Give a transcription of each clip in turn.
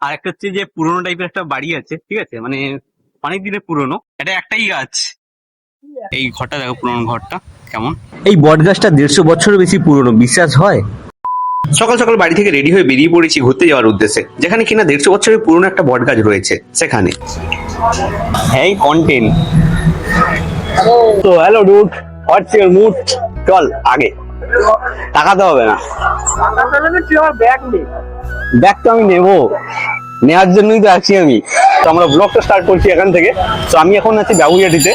আর একটা হচ্ছে যে পুরোনো টাইপের একটা বাড়ি আছে, ঠিক আছে, মানে অনেক দিনের পুরোনো। এটা একটাই গাছ। এই ঘরটা দেখো, পুরোনো ঘরটা কেমন। এই বট গাছটা 150 বছরের বেশি পুরোনো, বিশ্বাস হয়? সকাল সকাল বাড়ি থেকে রেডি হয়ে বেরিয়ে পড়েছি ঘুরতে যাওয়ার উদ্দেশ্যে, যেখানে কিনা 150 বছরের পুরনো একটা বট গাছ রয়েছে সেখানে। হ্যাঁ, কন্টেন্ট। তো hello dude, what's your mood? চল আগে, তাকাতে হবে না। ব্যাগ তো আমি নেবো, নেওয়ার জন্যই তো আছি আমি। তো আমরা ব্লগটা স্টার্ট করছি এখান থেকে। তো আমি এখন আছি বাবুইহাটিতে,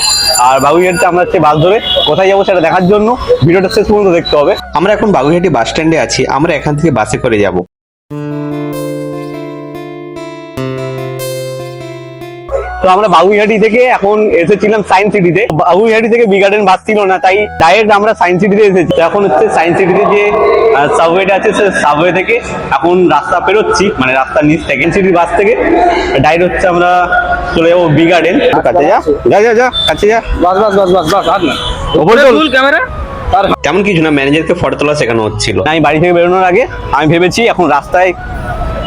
আর বাবুইহাটিতে আমরা হচ্ছে বাস ধরে কোথায় যাবো সেটা দেখার জন্য ভিডিওটা শেষ পর্যন্ত দেখতে হবে। আমরা এখন বাগুইহাটি বাস স্ট্যান্ডে আছি, আমরা এখান থেকে বাসে করে যাব। তো আমরা বাবুইহাটি থেকে এখন এসেছিলাম সায়েন্স সিটিতে। বাবুইহাটি থেকে বি গার্ডেন বাস ছিল না, তাই ডাইরেক্ট আমরা সায়েন্স সিটিতে এসেছি। তো এখন হচ্ছে সায়েন্স সিটিতে যে সাবওয়েটা আছে, সে সাবওয়ে থেকে এখন রাস্তা পেরোচ্ছি, মানে রাস্তার নিচ থেকে সিটি বাস থেকে ডাইরেক্ট হচ্ছে আমরা চলে যাবো বি গার্ডেন। কাছে যা যা যা যা কাছে যা, বাস বাস বাস বাস বাস, আর না ওপরে তুল ক্যামেরা। তেমন কিছু না, ম্যানেজারকে ফটো তোলা শেখানো হচ্ছিল। আমি বাড়ি থেকে বেরোনোর আগে আমি ভেবেছি এখন রাস্তায়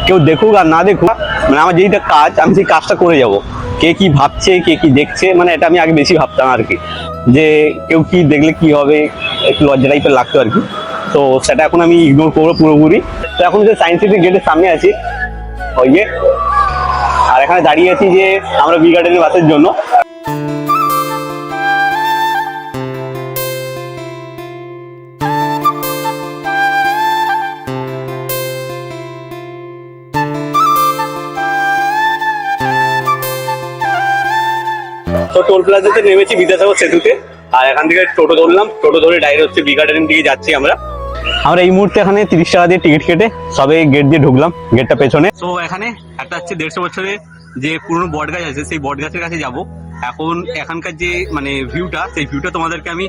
কেউ দেখুক আর না দেখুক, মানে আমার যেইটা কাজ আমি সেই কাজটা করে যাব। কে কি ভাবছে, কে কি দেখছে, মানে এটা আমি আগে বেশি ভাবতাম আর কি, যে কেউ কি দেখলে কি হবে, একটু লজ্জা টাইপের লাগতো আর কি। তো সেটা এখন আমি ইগনোর করবো পুরোপুরি। তো এখন যে সায়েন্স সিটি গেটের সামনে আছি ওই যে, আর এখানে দাঁড়িয়ে আছি যে আমরা বি গার্ডেনের বাসের জন্য। তো টোল প্লাজাতে নেমেছি বিদ্যাসাগর সেতুতে, আর এখান থেকে টোটো ধরলাম। টোটো ধরে ডাইরেক্ট হচ্ছে বি গার্ডেনের দিকে যাচ্ছি আমরা। এই মুহূর্তে এখানে 30 টাকা দিয়ে টিকিট কেটে সবে গেট দিয়ে ঢুকলাম, গেটটা পেছনে। তো এখানে একটা হচ্ছে 150 বছরের যে পুরনো বট গাছ আছে, সেই বট গাছের কাছে যাব। এখন এখানকার যে মানে ভিউটা, সেই ভিউটা তোমাদেরকে আমি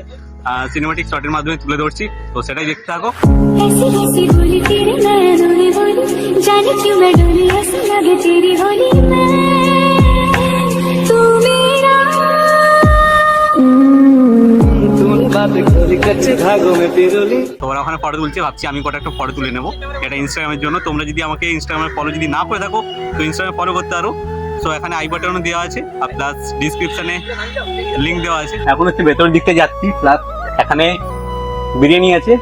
সিনেমাটিক শটের মাধ্যমে তুলে ধরছি, তো সেটাই দেখতে থাকো। তোমরা ওখানে ফটো তুলছে, ভাবছি আমি কটা একটা ফটো তুলে নেবো, এটা ইনস্টাগ্রামের জন্য। তোমরা যদি আমাকে ইনস্টাগ্রামে ফলো যদি না করে থাকো, তো ইনস্টাগ্রামে ফলো করতে পারো। তো এখানে আই বাটনও দেওয়া আছে, আর প্লাস ডিসক্রিপশনে লিঙ্ক দেওয়া আছে। এখন হচ্ছে ভেতরের দিকটা যাচ্ছি, প্লাস এখানে বিরিয়ানি আছে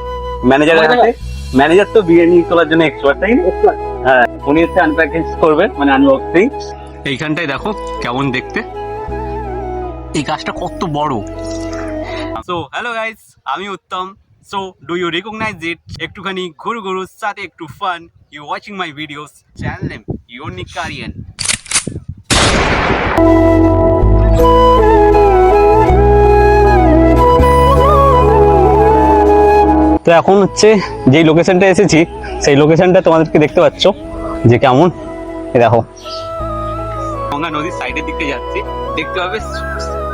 ম্যানেজারের হাতে। ম্যানেজার তো বিরিয়ানি তোলার জন্য এক্সপার্ট, তাই না? হ্যাঁ, উনি হচ্ছে আনপ্যাকেজ করবে, মানে আনবক্সিং। এইখানটায় দেখো কেমন দেখতে, এই গাছটা কত বড়। সো হ্যালো গাইস, আমি Uttam. So do you recognize it? একটুখানি ঘুরু ঘুরুর সাথে একটু fun. You watching my videos, channel name unique কারিয়ান। তো এখন হচ্ছে যেই লোকেশনটা এসেছি, সেই লোকেশনটা তোমাদেরকে দেখতে পাচ্ছ যে কেমন। এই দেখো, গঙ্গা নদীর সাইডের দিকে যাচ্ছি, দেখতে পাবে,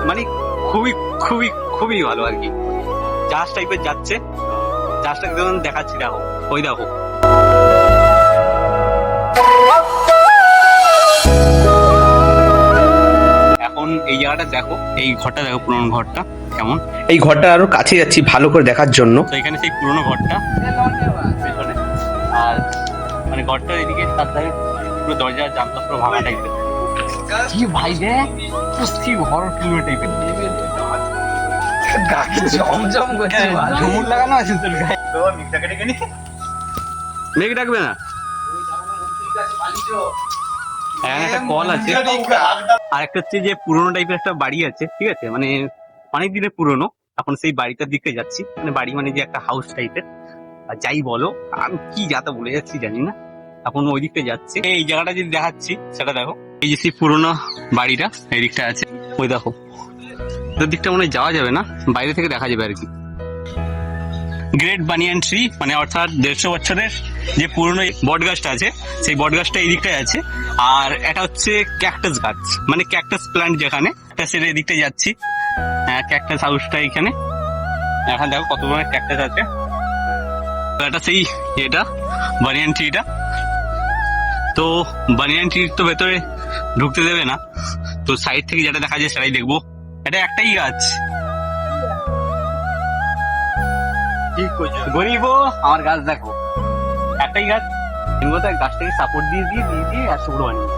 মানে খুবই খুবই খুবই ভালো আর কি। জাহাজ টাইপের যাচ্ছে, জাহাজটাকে যখন দেখাচ্ছি দেখো, ওই দেখো। এখন এই জায়গাটা দেখো, এই ঘরটা দেখো, পুরোনো ঘরটা কেমন। এই ঘরটা আরো কাছে যাচ্ছি ভালো করে দেখার জন্য। তো এখানে সেই পুরোনো ঘরটা পেছনে, আর মানে ঘরটার এদিকে তার ধারে পুরো দরজা জানলা পুরো ভাঙা টাইপের। কি ভাই দেখ, কি হরর ফিল্ম টাইপের জমজম করছে, ঝুমুর লাগানো আছে তোর গায়ে। তো মিক্সাকে ডেকে নি, মেঘ ডাকবে না, একটা কল আছে। আর একটা হচ্ছে যে পুরোনো টাইপের একটা বাড়ি আছে, ঠিক আছে, মানে অনেক দিনের পুরোনো। এখন সেই বাড়িটার দিকে যাচ্ছি, মানে বাড়ি মানে যে একটা হাউস টাইপের, আর যাই বলো, আমি কি যাতা বলে যাচ্ছি জানি না। এখন ওই দিকটা যাচ্ছি, এই জায়গাটা যদি দেখাচ্ছি সেটা দেখো। এই যে সেই পুরোনো বাড়িটা এই দিকটা আছে, ওই দেখো। ওই দিকটা মনে হয় যাওয়া যাবে না, বাইরে থেকে দেখা যাবে আর কি। গ্রেট বানিয়ান ট্রি, মানে অর্থাৎ 150 বছরের যে পুরনো বট গাছটা আছে, সেই বট গাছটা এই দিকটায় আছে। আর এটা হচ্ছে ক্যাকটাস গাছ, মানে ক্যাকটাস প্ল্যান্ট যেখানে, সেটা এই দিকটায় যাচ্ছি। হ্যাঁ, ক্যাকটাস হাউসটা এখানে। এখন দেখো কত বড় ক্যাকটাস আছে। এটা সেই এটা বানিয়ান ট্রিটা। তো বানিয়ান ট্রির তো ভেতরে ঢুকতে দেবে না, তো সাইড থেকে যেটা দেখা যায় সেটাই দেখবো। এটা একটাই গাছ। ঠিক কইছো, গরিব আমার গাছ দেখো, একটাই গাছ। কোথায় গাছটাকে সাপোর্ট দিয়ে এত বড় বানিয়ে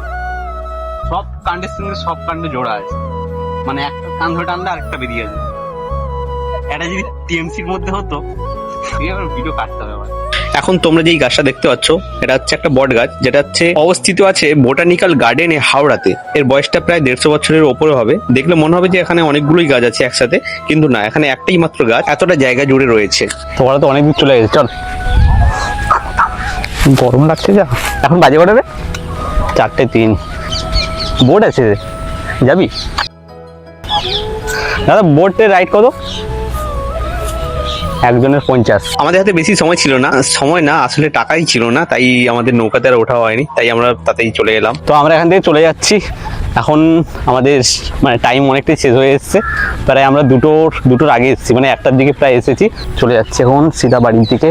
সব কাণ্ডের সঙ্গে সব কাণ্ড জোড়া আছে, মানে একটা কান ধরে টানলে আরেকটা বেরিয়ে আসবে। এটা যদি টিএমসির মধ্যে হতো ভিডিও কাটতে হবে আমার। এখন তোমরা যেই গাছটা দেখতে পাচ্ছ এটা হচ্ছে একটা বট গাছ, যেটা হচ্ছে অবস্থিত আছে বোটানিক্যাল গার্ডেনে হাওড়াতে। এর বয়সটা প্রায় 150 বছরের ওপরে হবে। দেখলে মনে হবে যে এখানে অনেকগুলোই গাছ আছে একসাথে, কিন্তু না, এখানে একটাই মাত্র গাছ এতটা জায়গা জুড়ে রয়েছে। তোমরা তো অনেক দূর চলে গেছে, চল। গরম লাগছে যা। এখন বাজে কটাবে? 4:03। বোট আছে, যাবি? দাদা বোটের রাইড কত? একজনের 50। আমাদের হাতে বেশি সময় ছিল না, সময় না আসলে টাকাই ছিল না, তাই আমাদের নৌকাতে আর ওঠা হয়নি, তাই আমরা তাতেই চলে এলাম। তো আমরা এখান থেকে চলে যাচ্ছি। এখন আমাদের মানে টাইম অনেকটাই শেষ হয়ে এসছে, প্রায় আমরা দুটোর আগে এসেছি, মানে 1টার দিকে প্রায় এসেছি। চলে যাচ্ছি এখন সিধা বাড়ির দিকে,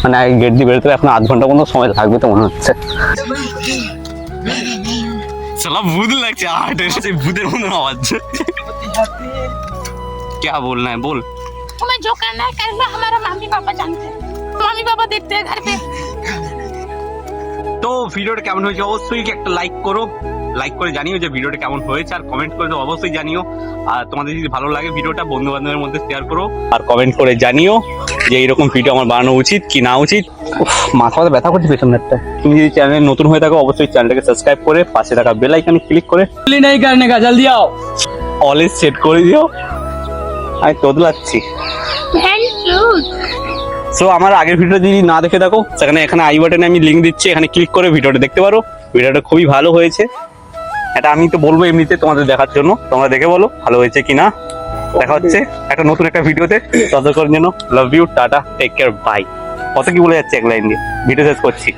মানে গেট দিয়ে বেরোতে এখন 8 ঘন্টা মতো সময় লাগবে তো মনে হচ্ছে। সালা ভূত লাগছে, ভূতের মতো আওয়াজ। क्या बोलना है बोल। हमें जो करना है कर लो, हमारा मम्मी पापा जानते हैं, मम्मी पापा देखते हैं घर पे। তো ভিডিওটা কেমন হয়েছে অবশ্যই একটা লাইক করো, লাইক করে জানিও যে ভিডিওটা কেমন হয়েছে, আর কমেন্ট করে তো অবশ্যই জানিও। আর তোমাদের যদি ভালো লাগে ভিডিওটা বন্ধু বান্ধবের মধ্যে শেয়ার করো, আর কমেন্ট করে জানিও যে এইরকম ভিডিও আমার বানানো উচিত কি না উচিত। মাথা মাথা ব্যথা করছে পেছনেরটা। তুমি যদি চ্যানেলে নতুন হয়ে থাকো অবশ্যই চ্যানেলটাকে সাবস্ক্রাইব করে পাশে থাকা বেল আইকনে ক্লিক করে नहीं करने का, जल्दी आओ। অলওয়েজ সেট করে দিও। আমি তোদলাচ্ছি। সো আমার আগের ভিডিও যদি না দেখে থাকো সেখানে এখানে আই বাটনে আমি লিংক দিচ্ছি, এখানে ক্লিক করে ভিডিওটা দেখতে পারো। ভিডিওটা খুবই ভালো হয়েছে, এটা আমি তো বলবো এমনিতে তোমাদের দেখার জন্য, তোমরা দেখে বলো ভালো হয়েছে কিনা। দেখা হচ্ছে একটা নতুন একটা ভিডিওতে, ততক্ষণের জন্য love you, tata, take care, bye. কত কি বলে যাচ্ছে এক লাইন দিয়ে ভিডিও শেষ করছি।